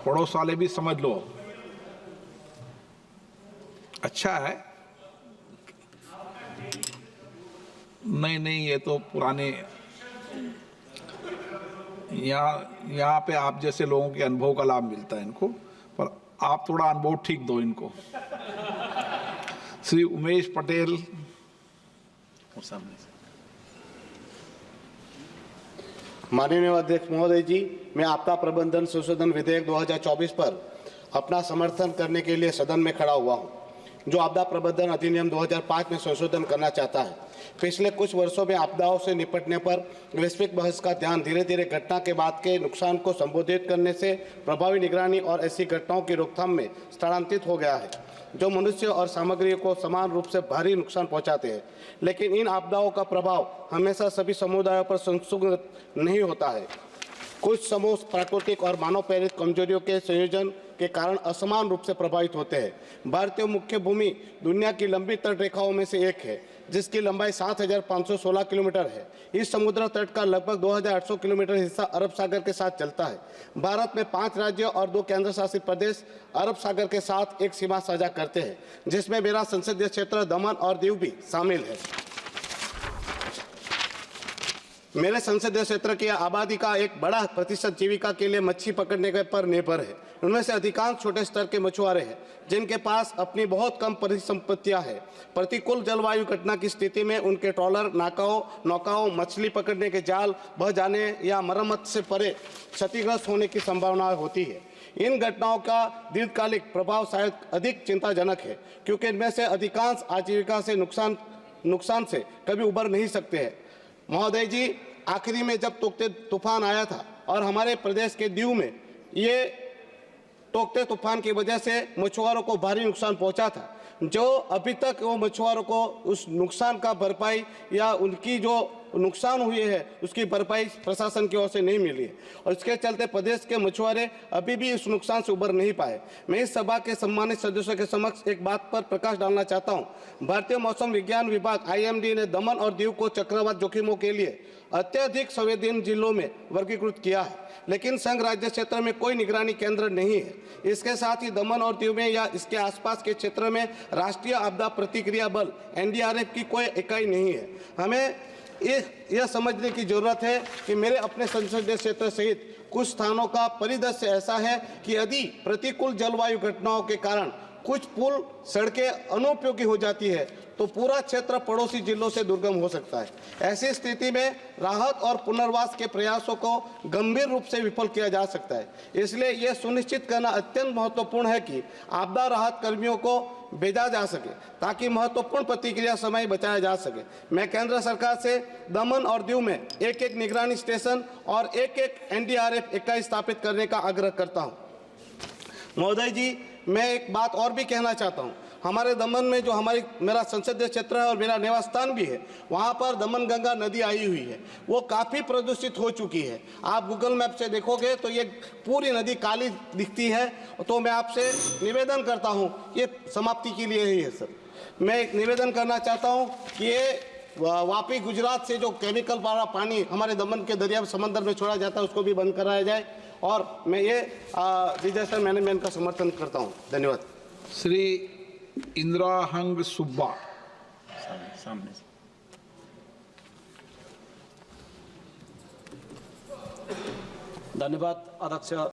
पड़ोस वाले भी समझ लो। अच्छा है, नहीं, ये तो पुराने, यहाँ पे आप जैसे लोगों के अनुभव का लाभ मिलता है इनको, पर आप थोड़ा अनुभव ठीक दो इनको। श्री उमेश पटेल। और सामने से माननीय अध्यक्ष महोदय जी, मैं आपदा प्रबंधन संशोधन विधेयक 2024 पर अपना समर्थन करने के लिए सदन में खड़ा हुआ हूं, जो आपदा प्रबंधन अधिनियम 2005 में संशोधन करना चाहता है। पिछले कुछ वर्षों में आपदाओं से निपटने पर वैश्विक बहस का ध्यान धीरे धीरे घटना के बाद के नुकसान को संबोधित करने से प्रभावी निगरानी और ऐसी घटनाओं की रोकथाम में स्थानांतरित हो गया है, जो मनुष्य और सामग्री को समान रूप से भारी नुकसान पहुंचाते हैं। लेकिन इन आपदाओं का प्रभाव हमेशा सभी समुदायों पर संतुलित नहीं होता है। कुछ समूह प्राकृतिक और मानव प्रेरित कमजोरियों के संयोजन के कारण असमान रूप से प्रभावित होते हैं। भारतीय मुख्य भूमि दुनिया की लंबी तट रेखाओं में से एक है, जिसकी लंबाई 7,516 किलोमीटर है। इस समुद्र तट का लगभग 2,800 किलोमीटर हिस्सा अरब सागर के साथ चलता है। भारत में 5 राज्य और 2 केंद्र शासित प्रदेश अरब सागर के साथ एक सीमा साझा करते हैं, जिसमें मेरा संसदीय क्षेत्र दमन और दीव भी शामिल है। मेरे संसदीय क्षेत्र की आबादी का एक बड़ा प्रतिशत जीविका के लिए मच्छी पकड़ने पर निर्भर है। उनमें से अधिकांश छोटे स्तर के मछुआरे हैं, जिनके पास अपनी बहुत कम परिसंपत्तियां हैं। प्रतिकूल जलवायु घटना की स्थिति में उनके ट्रॉलर, नौकाओं, मछली पकड़ने के जाल बह जाने या मरम्मत से परे क्षतिग्रस्त होने की संभावना होती है। इन घटनाओं का दीर्घकालिक प्रभाव शायद अधिक चिंताजनक है, क्योंकि इनमें से अधिकांश आजीविका से नुकसान से कभी उबर नहीं सकते हैं। महोदय जी, आखिरी में जब तोकते तूफान आया था और हमारे प्रदेश के दीव में ये तोकते तूफान की वजह से मछुआरों को भारी नुकसान पहुंचा था, जो अभी तक वो मछुआरों को उस नुकसान का भरपाई या उनकी जो नुकसान हुई है उसकी भरपाई प्रशासन की ओर से नहीं मिली है, और इसके चलते प्रदेश के मछुआरे अभी भी इस नुकसान से उबर नहीं पाए। मैं इस सभा के सम्मानित सदस्यों के समक्ष एक बात पर प्रकाश डालना चाहता हूं। भारतीय मौसम विज्ञान विभाग IMD ने दमन और दीव को चक्रवात जोखिमों के लिए अत्यधिक संवेदनशील जिलों में वर्गीकृत किया है, लेकिन संघ राज्य क्षेत्र में कोई निगरानी केंद्र नहीं है। इसके साथ ही दमन और दीव में या इसके आसपास के क्षेत्र में राष्ट्रीय आपदा प्रतिक्रिया बल NDRF की कोई इकाई नहीं है। हमें यह समझने की जरूरत है कि मेरे अपने संसदीय क्षेत्र सहित कुछ स्थानों का परिदृश्य ऐसा है कि यदि प्रतिकूल जलवायु घटनाओं के कारण कुछ पुल, सड़कें अनुपयोगी हो जाती है, तो पूरा क्षेत्र पड़ोसी जिलों से दुर्गम हो सकता है। ऐसी स्थिति में राहत और पुनर्वास के प्रयासों को गंभीर रूप से विफल किया जा सकता है। इसलिए यह सुनिश्चित करना अत्यंत महत्वपूर्ण है कि आपदा राहत कर्मियों को भेजा जा सके, ताकि महत्वपूर्ण प्रतिक्रिया समय बचाया जा सके। मैं केंद्र सरकार से दमन और दीव में एक निगरानी स्टेशन और एक NDRF इकाई स्थापित करने का आग्रह करता हूँ। महोदय जी, मैं एक बात और भी कहना चाहता हूँ। हमारे दमन में जो मेरा संसदीय क्षेत्र है और मेरा निवास स्थान भी है, वहाँ पर दमन गंगा नदी आई हुई है। वो काफ़ी प्रदूषित हो चुकी है। आप गूगल मैप से देखोगे तो ये पूरी नदी काली दिखती है। तो मैं आपसे निवेदन करता हूँ, ये समाप्ति के लिए ही है सर। मैं एक निवेदन करना चाहता हूँ कि ये वापी गुजरात से जो केमिकल वाला पानी हमारे दमन के दरिया समंदर में छोड़ा जाता है, उसको भी बंद कराया जाए। और मैं ये डिजास्टर मैनेजमेंट का समर्थन करता हूँ। धन्यवाद। श्री इंद्राहंग सुब्बा। सामने से। धन्यवाद अध्यक्ष।